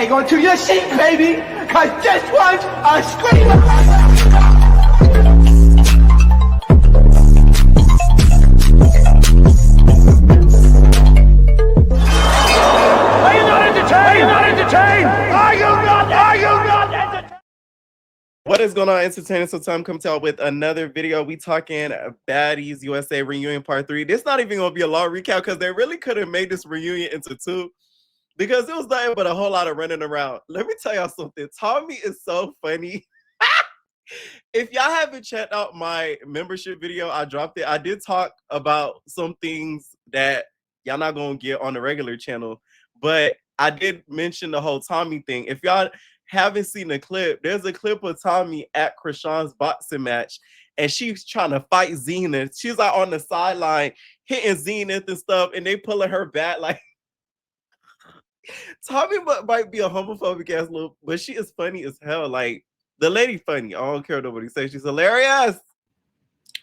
hang on to your seat, baby, because this one's a screamer. Are you not entertained? Are you not entertained? Are you not entertained? What is going on, entertainers? So time come out with another video. We talking Baddies USA reunion part 3. This not even gonna be a long recap because they really could have made this reunion into 2 because it was nothing but a whole lot of running around. Let me tell y'all something. Tommy is so funny. If y'all haven't checked out my membership video, I dropped it. I did talk about some things that y'all not gonna get on the regular channel, but I did mention the whole Tommy thing. If y'all haven't seen the clip, there's a clip of Tommy at Krishan's boxing match, and she's trying to fight Zenith. She's like on the sideline hitting Zenith and stuff, and they pulling her back. Like Tommy might be a homophobic ass little, but she is funny as hell. Like the lady funny. I don't care what nobody says. She's hilarious.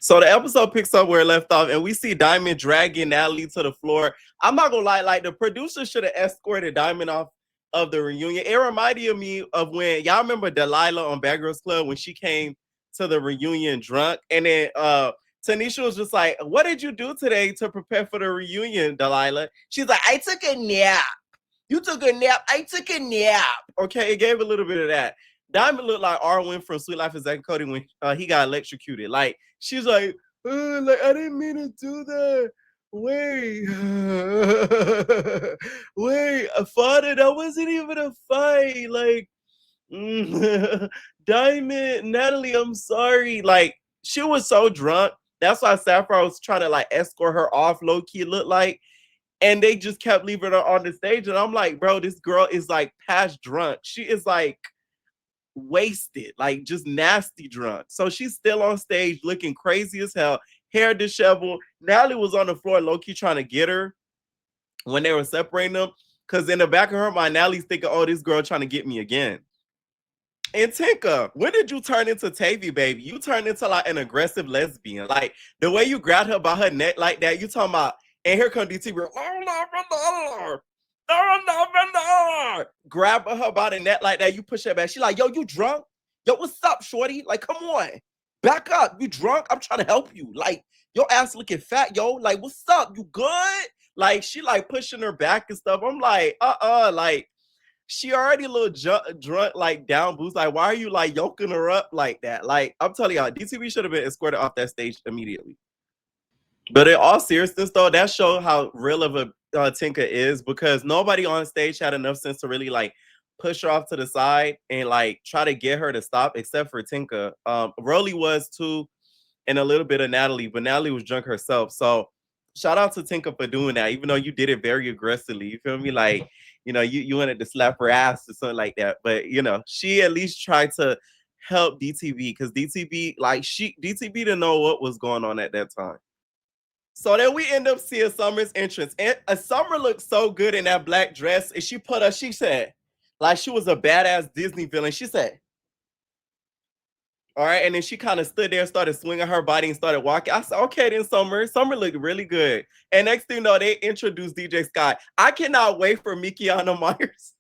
So the episode picks up where it left off, and we see Diamond dragging Natalie to the floor. I'm not gonna lie, like the producer should have escorted Diamond off of the reunion. It reminded me of when y'all remember Delilah on Bad Girls Club when she came to the reunion drunk, and then Tanisha was just like, "What did you do today to prepare for the reunion, Delilah?" She's like, "I took a nap. You took a nap. I took a nap." Okay, it gave a little bit of that. Diamond looked like Arwen from Sweet Life of Zack and Cody when he got electrocuted. Like she's like I didn't mean to do that. Wait, wait, Fonda, that wasn't even a fight. Like, Diamond, Natalie, I'm sorry. Like, she was so drunk. That's why Saffron was trying to like escort her off, low key, looked like. And they just kept leaving her on the stage. And I'm like, bro, this girl is like past drunk. She is like wasted, like just nasty drunk. So she's still on stage looking crazy as hell, hair disheveled. Natalie was on the floor low-key trying to get her when they were separating them, because in the back of her mind, Natalie's thinking, oh, this girl trying to get me again. And Tinka, when did you turn into Tavy, baby? You turned into like an aggressive lesbian. Like the way you grabbed her by her neck like that, you talking about, and here come DT, grab her by the neck like that, you push her back. She like, yo, you drunk? Yo, what's up, shorty? Like, come on, back up. You drunk? I'm trying to help you. Like, your ass looking fat, yo. Like, what's up? You good? Like, she like pushing her back and stuff. I'm like, like, she already a little drunk, like down boost. Like, why are you like yoking her up like that? Like, I'm telling y'all, DTV should have been escorted off that stage immediately. But in all seriousness, though, that showed how real of a Tinka is, because nobody on stage had enough sense to really like push her off to the side and like try to get her to stop, except for Tinka. Rolley was too, and a little bit of Natalie, but Natalie was drunk herself. So shout out to Tinka for doing that, even though you did it very aggressively. You feel me? Like, you know, you wanted to slap her ass or something like that. But you know, she at least tried to help DTV, because DTV, like DTV didn't know what was going on at that time. So then we end up seeing Summer's entrance. And Summer looked so good in that black dress. And she said, like she was a badass Disney villain. She said, all right. And then she kind of stood there, started swinging her body and started walking. I said, okay, then Summer. Summer looked really good. And next thing you know, they introduced DJ Sky. I cannot wait for Mikiana Myers.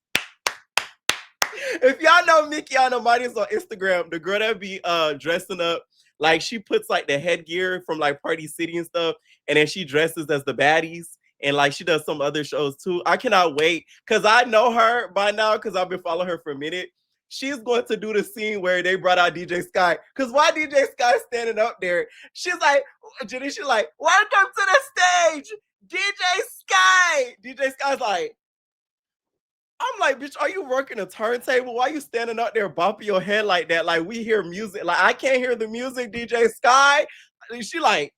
If y'all know Mikiana Myers on Instagram, the girl that be dressing up, like she puts like the headgear from like Party City and stuff, and then she dresses as the baddies, and like she does some other shows too. I cannot wait, because I know her by now because I've been following her for a minute. She's going to do the scene where they brought out DJ Sky. Because why DJ Sky standing up there? She's like, Jenny, she's like, welcome to the stage, DJ Sky. DJ Sky's like, I'm like, bitch, are you working a turntable? Why are you standing up there bumping your head like that? Like, we hear music. Like, I can't hear the music, DJ Sky. And she like,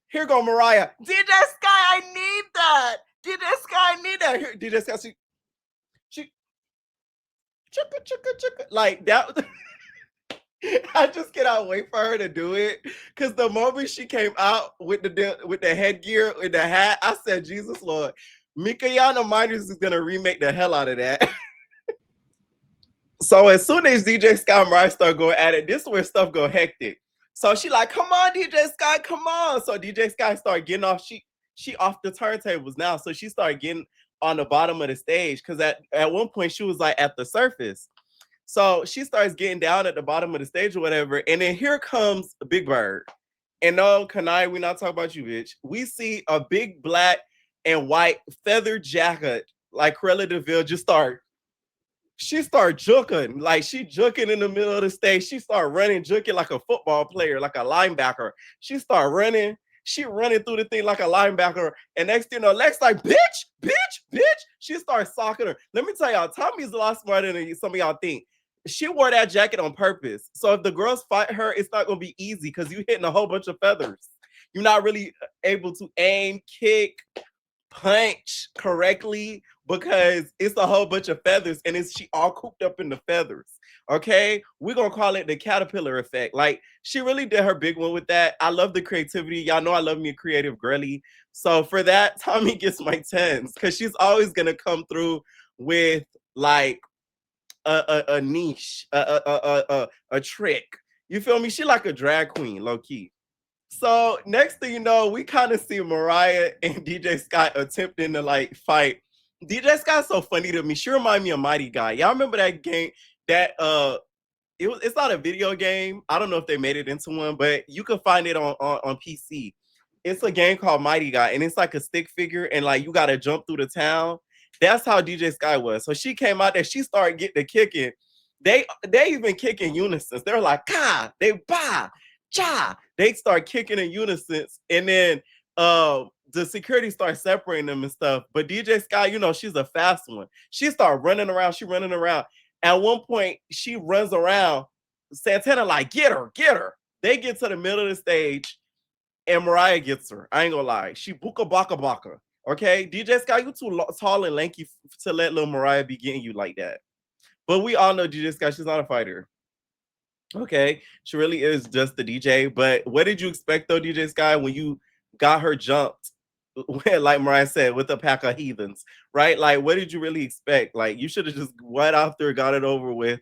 here go Mariah. DJ Sky, I need that. DJ Sky, I need that. Here, DJ Sky, she chicka, chicka, chicka. Like, that. I just cannot wait for her to do it. Because the moment she came out with the headgear, with the hat, I said, Jesus Lord. Mikiana Myers is gonna remake the hell out of that. So as soon as DJ Sky and Mariah start going at it, this is where stuff go hectic. So she like, come on, DJ Sky, come on. So DJ Sky started getting off. She off the turntables now. So she started getting on the bottom of the stage because at one point she was like at the surface. So she starts getting down at the bottom of the stage or whatever. And then here comes Big Bird. And no, Kanai, we're not talking about you, bitch. We see a big black and white feather jacket like Cruella DeVille she start juking, like she juking in the middle of the stage. She start running, juking like a football player, like a linebacker. She start running. She running through the thing like a linebacker. And next thing you know, Lex like, bitch, bitch, bitch. She starts socking her. Let me tell y'all, Tommy's a lot smarter than some of y'all think. She wore that jacket on purpose. So if the girls fight her, it's not going to be easy because you're hitting a whole bunch of feathers. You're not really able to aim, kick, punch correctly because it's a whole bunch of feathers and she all cooped up in the feathers. Okay, we're gonna call it the caterpillar effect. Like she really did her big one with that. I love the creativity. Y'all know I love me a creative girly. So for that, Tommy gets my 10s because she's always gonna come through with like a niche, a trick. You feel me? She like a drag queen, low key. So next thing you know, we kind of see Mariah and DJ Sky attempting to like fight. DJ Sky's so funny to me. She remind me of Mighty Guy. Y'all remember that game? That it's not a video game. I don't know if they made it into one, but you can find it on PC. It's a game called Mighty Guy, and it's like a stick figure, and like you gotta jump through the town. That's how DJ Sky was. So she came out there, she started getting the kicking. They even kick in unison. They're like, ka, they ba, cha. They start kicking in unison, and then the security starts separating them and stuff. But DJ Sky, you know, she's a fast one. She started running around. She running around. At one point, she runs around. Santana like, get her, get her. They get to the middle of the stage, and Mariah gets her. I ain't gonna lie. She buka baka baka. Okay, DJ Sky, you too tall and lanky to let little Mariah be getting you like that. But we all know DJ Sky, she's not a fighter. Okay, she really is just the DJ. But what did you expect though, DJ Sky, when you got her jumped, like Mariah said, with a pack of heathens, right? Like, what did you really expect? Like, you should have just went out there, got it over with,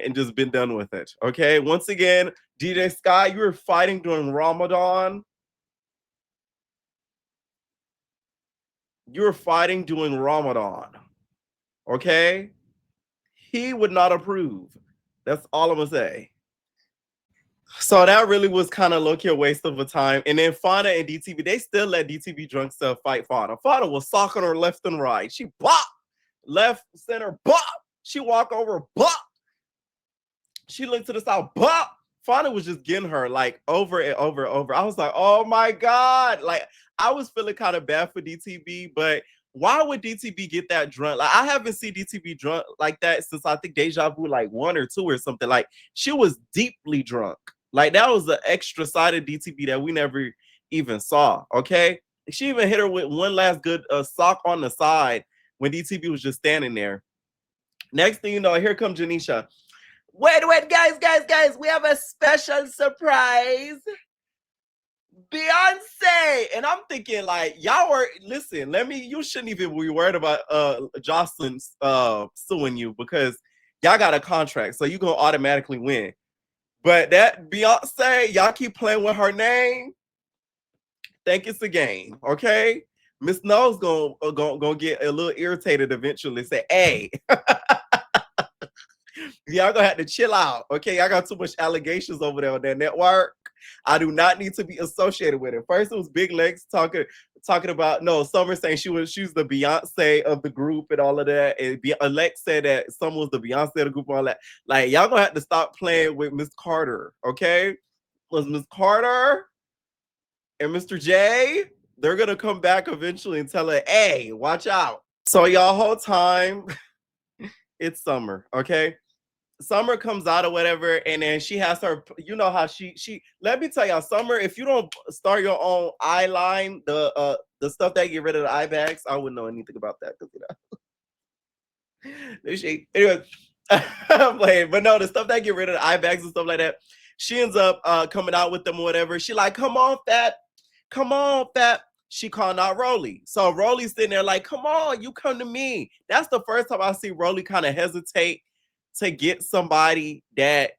and just been done with it. Okay, once again, DJ Sky, you were fighting during Ramadan. You were fighting during Ramadan. Okay, he would not approve. That's all I'm gonna say. So that really was kind of low-key a waste of a time. And then Fauna and DTV, they still let DTV drunk stuff fight Fauna. Fauna was socking her left and right. She bop, left, center, bop. She walk over, bop. She looked to the side, bop. Fauna was just getting her like over and over and over. I was like, oh my God. Like I was feeling kind of bad for DTV, but why would DTV get that drunk? Like I haven't seen DTV drunk like that since I think Deja Vu like 1 or 2 or something. Like she was deeply drunk. Like that was the extra side of DTV that we never even saw. Okay, she even hit her with one last good sock on the side when DTV was just standing there. Next thing you know, here comes Janisha. Wait, guys, we have a special surprise. Beyonce. And I'm thinking like y'all were listen, you shouldn't even be worried about Jocelyn suing you because y'all got a contract, so you're gonna automatically win. But that Beyonce, y'all keep playing with her name. Think it's a game, okay? Miss No's gonna get a little irritated eventually. Say, hey, y'all gonna have to chill out, okay? I got too much allegations over there on that network. I do not need to be associated with it. First, it was Big Legs talking about Summer saying she's the Beyonce of the group and all of that. And Alex said that Summer was the Beyonce of the group and all that. Like y'all gonna have to stop playing with Miss Carter, okay? Was Miss Carter and Mr. J? They're gonna come back eventually and tell her, hey, watch out. So y'all whole time, it's Summer, okay? Summer comes out or whatever, and then she has her, you know how she let me tell y'all, Summer, if you don't start your own eye line, the stuff that get rid of the eye bags, I wouldn't know anything about that because anyway, I'm playing, but no, the stuff that get rid of the eye bags and stuff like that, she ends up coming out with them or whatever. She like, come on, fat. She calling out Rolley. So Rolley's sitting there like, come on, you come to me. That's the first time I see Rolley kind of hesitate to get somebody that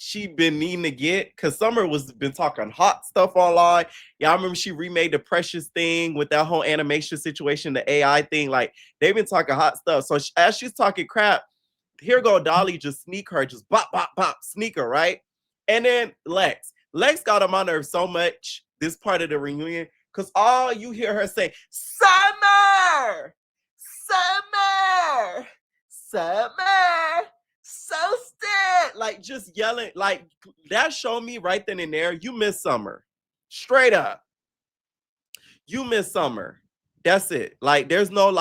she been needing to get, because Summer was been talking hot stuff online. Yeah, I remember she remade the Precious thing with that whole animation situation, the AI thing. Like, they've been talking hot stuff. So as she's talking crap, here go Dolly, just sneak her, just bop, bop, bop, sneak her, right? And then Lex got on my nerves so much this part of the reunion, because all you hear her say, Summer, Summer, Summer, so sad. Like, just yelling. Like, that showed me right then and there, you miss Summer. Straight up. You miss Summer. That's it. Like, there's no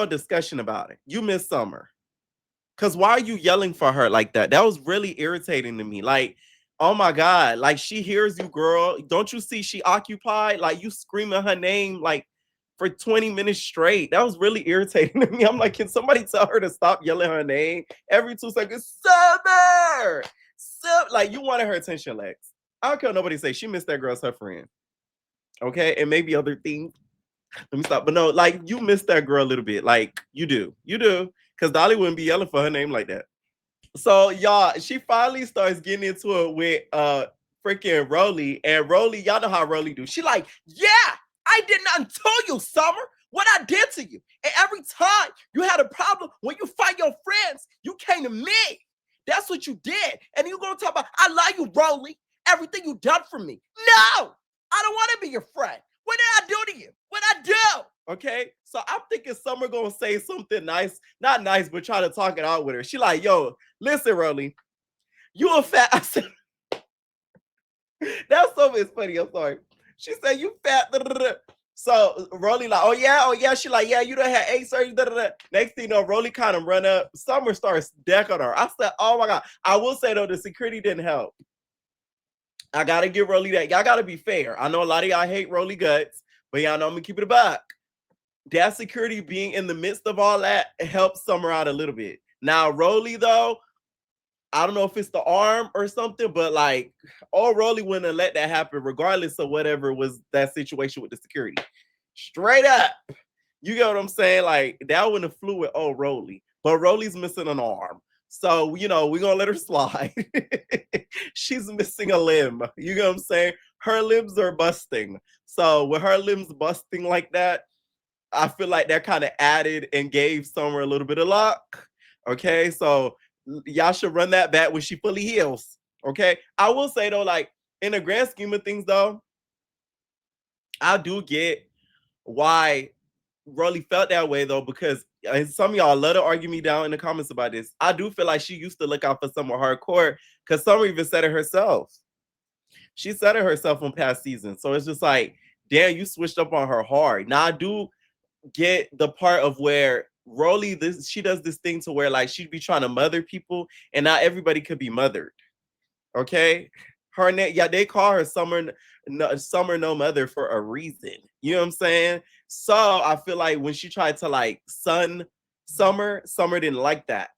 discussion about it. You miss Summer. Because why are you yelling for her like that? That was really irritating to me. Like, oh my God. Like, she hears you, girl. Don't you see she occupied? Like, you screaming her name like for 20 minutes straight. That was really irritating to me. I'm like, can somebody tell her to stop yelling her name every 2 seconds? Summer! Like, you wanted her attention, Lex. I don't care what nobody say. She missed that girl as her friend. Okay? And maybe other things. Let me stop. But no, like, you missed that girl a little bit. Like, you do. You do. Because Dolly wouldn't be yelling for her name like that. So, y'all, she finally starts getting into it with freaking Rolley. And Rolley, y'all know how Rolley do. She like, yeah, I did not tell you, Summer, what I did to you. And every time you had a problem, when you fight your friends, you came to me. That's what you did. And you going to talk about, I love you, Rolley. Everything you done for me. No, I don't want to be your friend. What did I do to you? What I do? Okay, so I'm thinking Summer gonna say something nice, not nice, but try to talk it out with her. She like, yo, listen, Rolley, you a fat. I said, that so is funny. I'm sorry. She said, you fat. So Rolley like, oh yeah. She like, yeah, you done had 8 surgeries. Next thing you know, Rolley kind of run up. Summer starts decking her. I said, oh my God. I will say though, the security didn't help. I gotta give Rolley that. Y'all gotta be fair. I know a lot of y'all hate Rolley guts, but y'all know I'm gonna keep it a buck. That security being in the midst of all that helps Summer out a little bit. Now, Rolley, though, I don't know if it's the arm or something, but like, Rolley wouldn't have let that happen, regardless of whatever was that situation with the security. Straight up. You get what I'm saying? Like, that wouldn't have flew with Rolley. But Rolley's missing an arm. So, we're going to let her slide. She's missing a limb. You get what I'm saying? Her limbs are busting. So, with her limbs busting like that, I feel like that kind of added and gave Summer a little bit of luck. Okay, so y'all should run that back when she fully heals. Okay, I will say though, like, in the grand scheme of things, though, I do get why Rolley felt that way though, because and some of y'all love to argue me down in the comments about this. I do feel like she used to look out for Summer hardcore, because Summer even said it herself. She said it herself on past seasons. So it's just like, damn, you switched up on her hard. Now I do get the part of where Rolley, she does this thing to where like she'd be trying to mother people, and not everybody could be mothered. Okay, her name, yeah, they call her Summer No Mother for a reason. You know what I'm saying? So I feel like when she tried to like sun Summer didn't like that.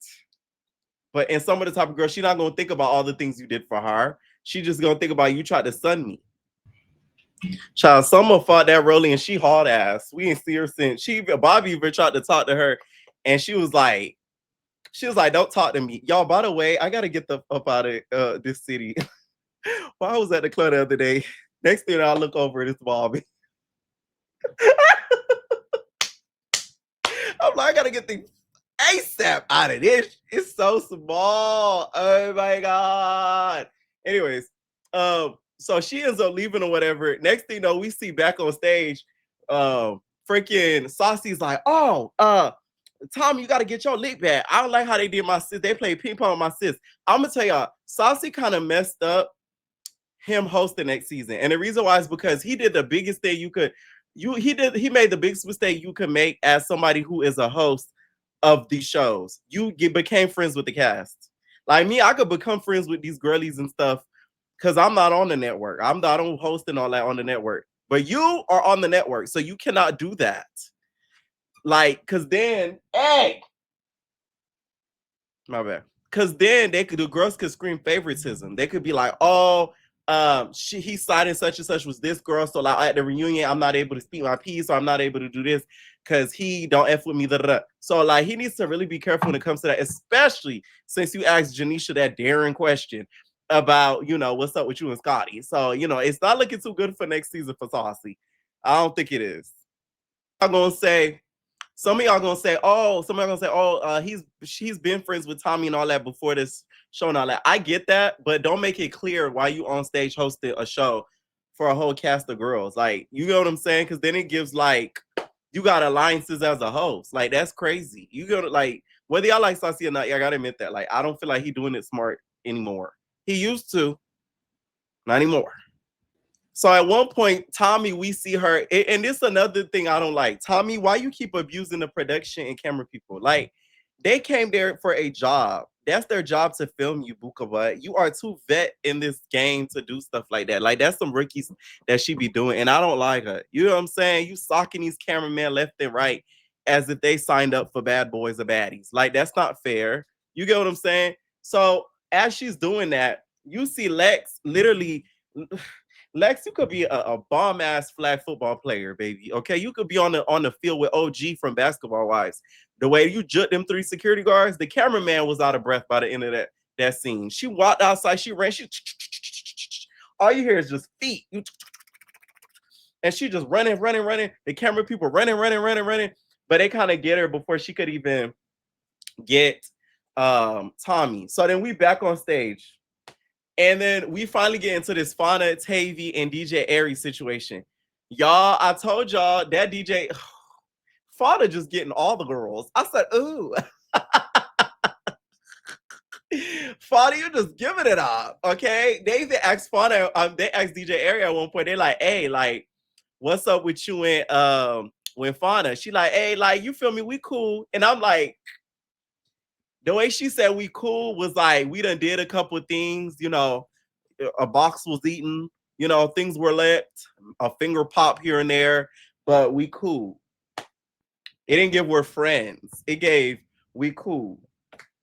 But and Summer the type of girl, she's not gonna think about all the things you did for her. She just gonna think about you tried to sun me. Child, Summer fought that Rolley and she hauled ass. We ain't see her since. Bobby even tried to talk to her, and she was like, don't talk to me. Y'all, by the way, I gotta get the up out of this city. Well, I was at the club the other day. Next thing I look over, it's Bobby. I'm like, I gotta get the ASAP out of this. It's so small. Oh my God. Anyways, so she ends up leaving or whatever. Next thing you know, we see back on stage, freaking Saucy's like, Tom, you gotta get your lick back. I don't like how they did my sis. They played ping pong with my sis. I'm gonna tell y'all, Saucy kind of messed up him hosting next season. And the reason why is because he did the biggest thing he made the biggest mistake you could make as somebody who is a host of these shows. You became friends with the cast. Like me, I could become friends with these girlies and stuff because I'm not on the network. I'm not on hosting all that on the network. But you are on the network, so you cannot do that. Like, cause then, hey, my bad. Cause then the girls could scream favoritism. They could be like, oh, he cited such and such was this girl. So like at the reunion, I'm not able to speak my piece, or I'm not able to do this because he don't F with me. So like he needs to really be careful when it comes to that, especially since you asked Janisha that daring question about, you know, what's up with you and Scotty. So, you know, it's not looking too good for next season for Saucy. I don't think it is. I'm gonna say, some of y'all gonna say, he's been friends with Tommy and all that before this show and all that. I get that, but don't make it clear why you on stage hosting a show for a whole cast of girls. Like, you know what I'm saying? Because then it gives like you got alliances as a host. Like, that's crazy. You go to like, whether y'all like Saucy or not, y'all gotta admit that. Like, I don't feel like he doing it smart anymore. He used to, not anymore. So at one point, Tommy, we see her, and this is another thing I don't like. Tommy, why you keep abusing the production and camera people? Like, they came there for a job. That's their job to film you, Buka, but you are too vet in this game to do stuff like that. Like, that's some rookies that she be doing, and I don't like her. You know what I'm saying? You socking these cameramen left and right as if they signed up for Bad Boys or Baddies. Like, that's not fair. You get what I'm saying? So as she's doing that, you see Lex literally... Lex, you could be a bomb ass flag football player, baby. Okay, you could be on the field with OG from Basketball Wives. The way you jut them 3 security guards, the cameraman was out of breath by the end of that scene. She walked outside, she ran, all you hear is just feet, and she just running. The camera people running, but they kind of get her before she could even get Tommy. So then we back on stage. And then we finally get into this Fauna, Tavy, and DJ Arie situation. Y'all, I told y'all that DJ, Fauna just getting all the girls. I said, ooh. Fauna, you just giving it up, okay? They even asked Fauna, they asked DJ Arie at one point, they're like, hey, like, what's up with you and when Fauna? She like, hey, like, you feel me? We cool. And I'm like, the way she said we cool was like, we done did a couple of things, you know, a box was eaten, you know, things were left, a finger pop here and there, but we cool. It didn't give we're friends. It gave we cool.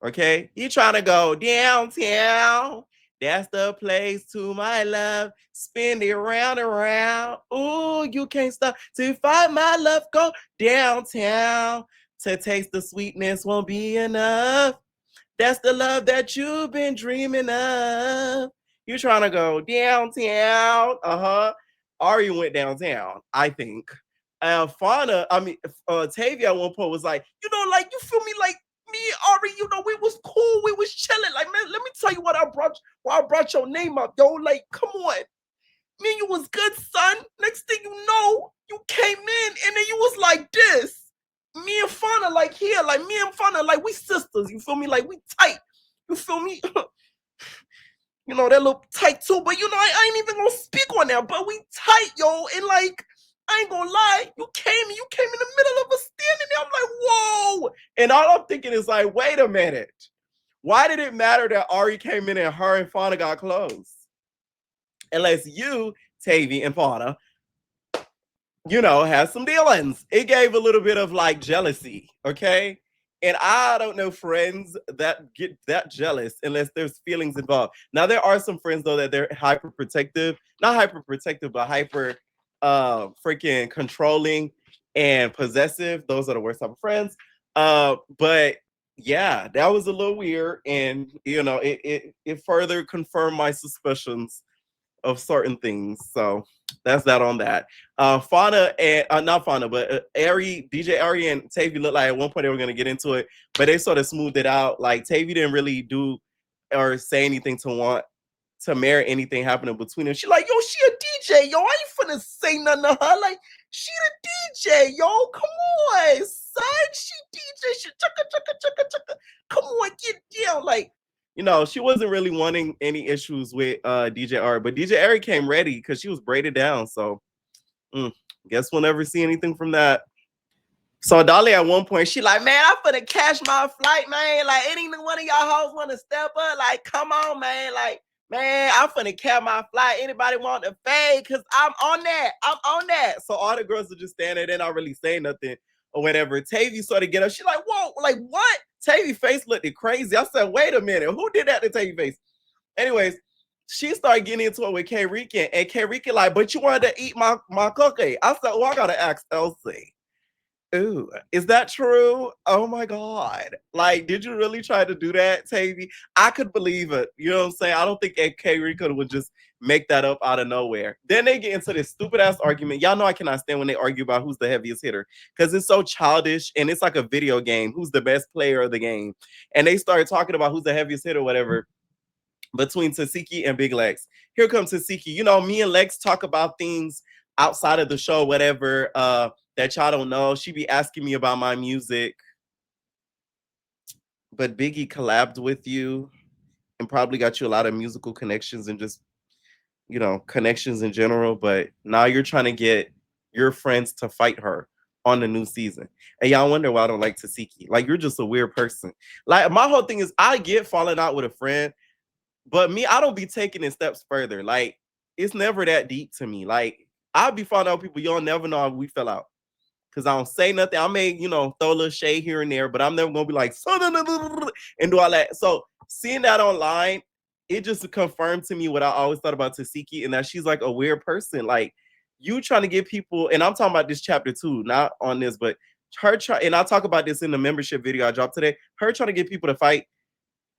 Okay? You trying to go downtown. That's the place to my love. Spin it round and round. Ooh, you can't stop to find my love. Go downtown. To taste the sweetness won't be enough. That's the love that you've been dreaming of. You're trying to go downtown. Arie went downtown, I think. Fauna, Tavy at one point was like, you know, like, you feel me? Like, me and Arie, you know, we was cool. We was chilling. Like, man, let me tell you why I brought your name up, yo. Like, come on. Me and you was good, son. Next thing you know, you came in and then you was like this. Me and Fauna, like, here, like, me and Fauna, like, we sisters, you feel me? Like, we tight, you feel me? You know, that little tight too, but, you know, I ain't even gonna speak on that, but we tight, yo, and, like, I ain't gonna lie, you came in the middle of us standing there, I'm like, whoa, and all I'm thinking is, like, wait a minute, why did it matter that Arie came in and her and Fauna got close? Unless you, Tavy, and Fauna, you know, has some dealings. It gave a little bit of like jealousy, okay? And I don't know friends that get that jealous unless there's feelings involved. Now, there are some friends though that they're hyper protective, not hyper protective, but hyper freaking controlling and possessive. Those are the worst type of friends. But yeah, that was a little weird, and you know, it further confirmed my suspicions of certain things. So that's that on that. Fauna and not Fauna, but Arie, DJ Arie and Tavy looked like at one point they were gonna get into it, but they sort of smoothed it out. Like Tavy didn't really do or say anything to want to merit anything happening between them. She like, yo, she a DJ, yo. I ain't finna say nothing to her. Like, she the DJ, yo. Come on, son. She DJ. She chugga. Come on, get down. Like, you know, she wasn't really wanting any issues with DJ Arie, but DJ Arie came ready because she was braided down. So, guess we'll never see anything from that. So Dolly at one point, she like, man, I'm finna catch my flight, man. Like, ain't even one of y'all hoes want to step up? Like, come on, man. Like, man, I'm finna catch my flight. Anybody want to fade? Because I'm on that. So all the girls are just standing there, they're not really saying nothing or whatever. Tavy sort of get up. She like, whoa, like, what? Tavy face looked crazy. I said, wait a minute. Who did that to Tavy face? Anyways, she started getting into it with K Rican, and K Rican like, but you wanted to eat my cookie. I said, oh, I gotta ask Elsie. Ooh, is that true? Oh my God. Like, did you really try to do that, Tavy? I could believe it. You know what I'm saying? I don't think K Rican would just make that up out of nowhere. Then they get into this stupid ass argument. Y'all know I cannot stand when they argue about who's the heaviest hitter because it's so childish and it's like a video game. Who's the best player of the game? And they started talking about who's the heaviest hitter, whatever, between Tasiki and Big Lex. Here comes Tasiki. You know, me and Lex talk about things outside of the show, whatever, that y'all don't know. She be asking me about my music. But Biggie collabed with you and probably got you a lot of musical connections and just, you know, connections in general. But now you're trying to get your friends to fight her on the new season. And y'all wonder why I don't like Tasiki. Like, you're just a weird person. Like, my whole thing is I get falling out with a friend, but me, I don't be taking it steps further. Like, it's never that deep to me. Like, I'll be falling out with people, y'all never know how we fell out. Because I don't say nothing. I may, you know, throw a little shade here and there, but I'm never going to be like, and do all that. So seeing that online, it just confirmed to me what I always thought about Tasiki, and that she's like a weird person. Like, you trying to get people, and I'm talking about this chapter 2, not on this, but her and I'll talk about this in the membership video I dropped today. Her trying to get people to fight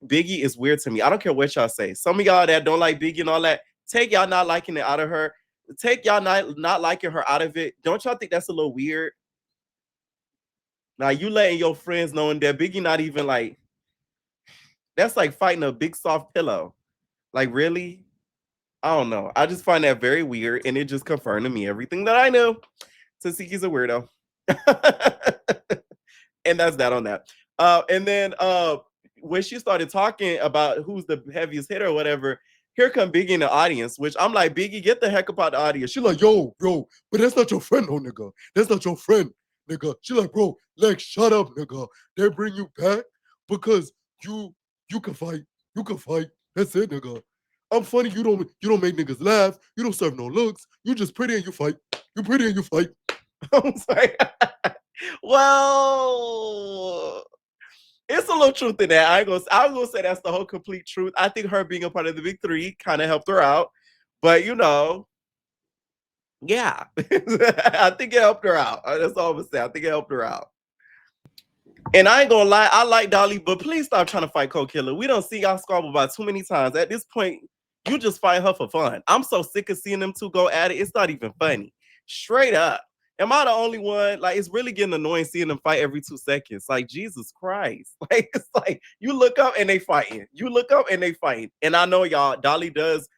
Biggie is weird to me. I don't care what y'all say. Some of y'all that don't like Biggie and all that, take y'all not liking it out of her. Take y'all not liking her out of it. Don't y'all think that's a little weird? Now you letting your friends knowing that Biggie not even like, that's like fighting a big soft pillow. Like, really? I don't know. I just find that very weird, and it just confirmed to me everything that I knew. Tasiki's a weirdo. And that's that on that. And then when she started talking about who's the heaviest hitter or whatever, here come Biggie in the audience, which I'm like, Biggie, get the heck up out the audience. She like, yo, bro, but that's not your friend, oh nigga. That's not your friend, nigga. She like, bro, Lex, shut up, nigga. They bring you back because you can fight. You can fight. That's it, nigga. I'm funny. You don't make niggas laugh. You don't serve no looks. You just pretty and you fight. You pretty and you fight. I'm sorry. Well, it's a little truth in that. I was gonna say that's the whole complete truth. I think her being a part of the big three kind of helped her out. But you know, yeah. I think it helped her out. That's all I'm gonna say. I think it helped her out. And I ain't gonna lie, I like Dolly, but please stop trying to fight Cold Killer. We don't see y'all squabble about too many times. At this point, you just fight her for fun. I'm so sick of seeing them two go at it. It's not even funny. Straight up. Am I the only one? Like, it's really getting annoying seeing them fight every 2 seconds. Like, Jesus Christ. Like, it's like you look up and they fighting. You look up and they fighting. And I know y'all, Dolly does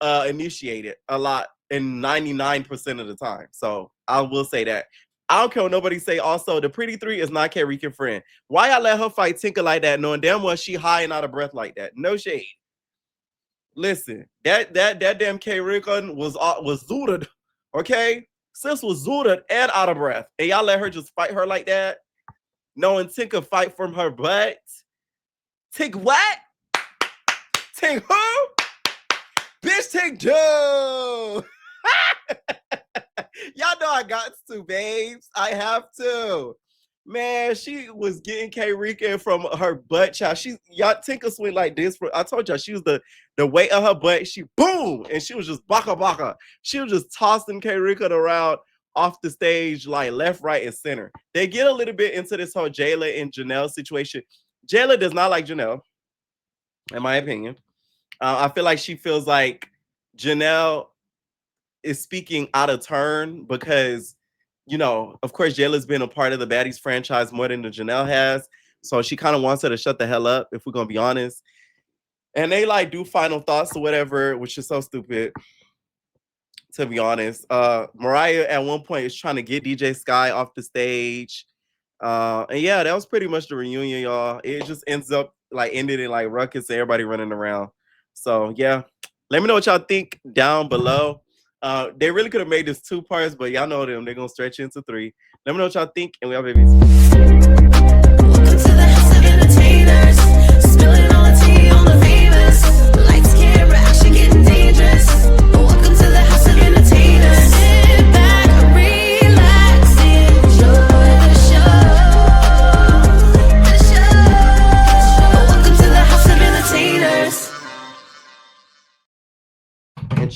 initiate it a lot in 99% of the time. So I will say that. I don't care what nobody say. Also, the pretty three is not K Rican friend. Why y'all let her fight Tinka like that, knowing damn well she high and out of breath like that? No shade. Listen, that damn K Rican was zooted, okay? Sis was zooted and out of breath, and y'all let her just fight her like that, knowing Tinka fight from her butt. Tink what? Tink who? Bitch, Tink Joe. Y'all know I got to, babes. I have to. Man, she was getting K Rican from her butt, child. Y'all Tinka swing like this. I told y'all she was the weight of her butt. She boom, and she was just baka baka. She was just tossing K Rican around off the stage, like left, right, and center. They get a little bit into this whole Jayla and Janelle situation. Jayla does not like Janelle, in my opinion. I feel like she feels like Janelle is speaking out of turn because, you know, of course, Jayla's been a part of the Baddies franchise more than the Janelle has. So she kind of wants her to shut the hell up, if we're going to be honest. And they like do final thoughts or whatever, which is so stupid, to be honest. Mariah at one point is trying to get DJ Sky off the stage. And yeah, that was pretty much the reunion, y'all. It just ended in like ruckus and everybody running around. So yeah, let me know what y'all think down below. They really could have made this 2 parts, but y'all know them. They're going to stretch into 3. Let me know what y'all think, and we have babies.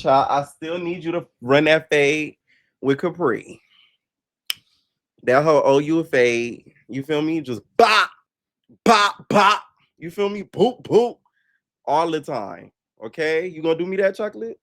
child, I still need you to run that fade with Capri. That hoe owe you a fade. You feel me? Just bop, bop, bop. You feel me? Boop, boop. All the time. Okay? You gonna do me that, chocolate?